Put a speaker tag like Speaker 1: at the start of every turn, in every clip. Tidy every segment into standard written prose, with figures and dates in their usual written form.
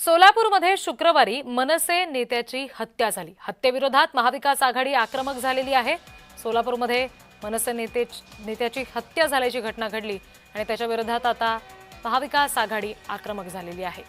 Speaker 1: सोलापूरमध्ये शुक्रवारी मनसे नेत्याची हत्या झाली। हत्येविरोधात महाविकास आघाडी आक्रमक झालेली आहे। सोलापूरमध्ये मनसे नेत्याची हत्या झाल्याची घटना घडली आणि त्याच्या विरोधात आता महाविकास आघाडी आक्रमक झालेली आहे।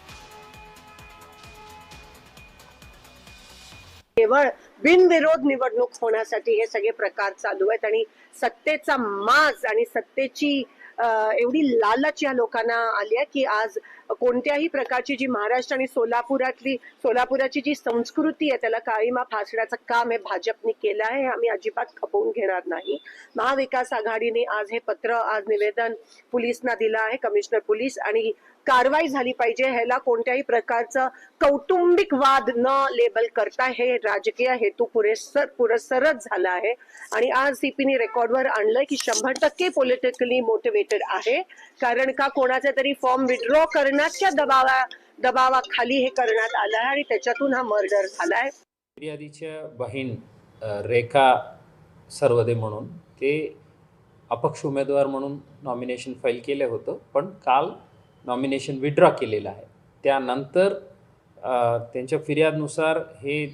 Speaker 2: केवळ बिनविरोध निवडणूक होण्यासाठी हे सगळे प्रकार चालू आहेत आणि सत्तेचा माज आणि सत्तेची एवढी लालच या लोकांना आली आहे की आज कोणत्याही प्रकारची जी महाराष्ट्र आणि सोलापुराची जी संस्कृती आहे त्याला काळीमा फासण्याचं काम हे भाजपने केलं आहे। हे आम्ही अजिबात खपवून घेणार नाही। महाविकास आघाडीने आज हे पत्र निवेदन पोलिसांना दिलं आहे, कमिशनर पोलीस, आणि कारवाई झाली पाहिजे। ह्याला कोणत्याही प्रकारचं कौटुंबिक वाद न लेबल करता हे राजकीय हेतू पुरस्सरच झाला आहे आणि आज सीपीने रेकॉर्डवर आणलंय की 100% पॉलिटिकली मोटिवेटेड आहे। कारण का कोणाचा तरी फॉर्म विड्रॉ करण्याच्या दबावाखाली हे करण्यात आलं आहे आणि त्याच्यातून हा मर्डर झालाय।
Speaker 3: फिर्यादीच्या बहीण रेखा सरवदे म्हणून ते अपक्ष उमेदवार म्हणून नॉमिनेशन फाईल केलं होतं, पण काल नॉमिनेशन विड्रॉ केलेलं आहे। त्यानंतर त्यांच्या फिर्यादनुसार हे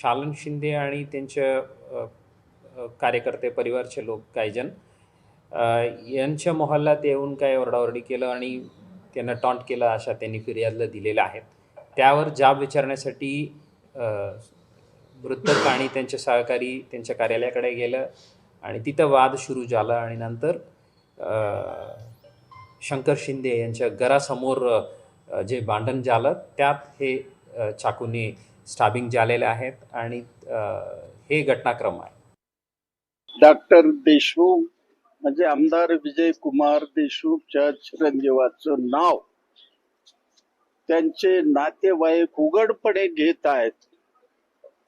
Speaker 3: शालन शिंदे आणि त्यांच्या कार्यकर्ते परिवारचे लोक काही जण यांच्या मोहल्ल्यात येऊन काय ओरडाओरडी केलं आणि त्यांना टॉन्ट केलं अशा त्यांनी फिर्यादला दिलेलं आहे। त्यावर जाब विचारण्यासाठी मृतक आणि त्यांचे सहकारी त्यांच्या कार्यालयाकडे गेलं आणि तिथं वाद सुरू झाला आणि नंतर शंकर शिंदे यांच्या घरासमोर जे भांडण झालं त्यात हे चाकूने स्टॅबिंग झालेले आहेत आणि हे घटनाक्रम आहे।
Speaker 4: डॉक्टर देशमुख म्हणजे आमदार विजय कुमार देशमुखच्या चिरंजीवाचं नाव त्यांचे नातेवाईक उघडपणे घेत आहेत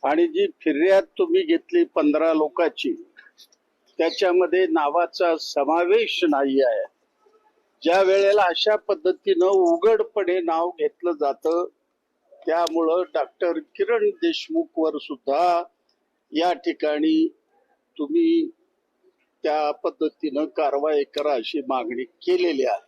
Speaker 4: आणि जी फिर्याद तुम्ही घेतली 15 लोकांची त्याच्यामध्ये नावाचा समावेश नाही आहे। ज्या वेळेला अशा पद्धतीनं उघडपणे नाव घेतलं जातं त्यामुळं डॉक्टर किरण देशमुख वर सुद्धा या ठिकाणी तुम्ही त्या पद्धतीनं कारवाई करा अशी मागणी केलेली आहे।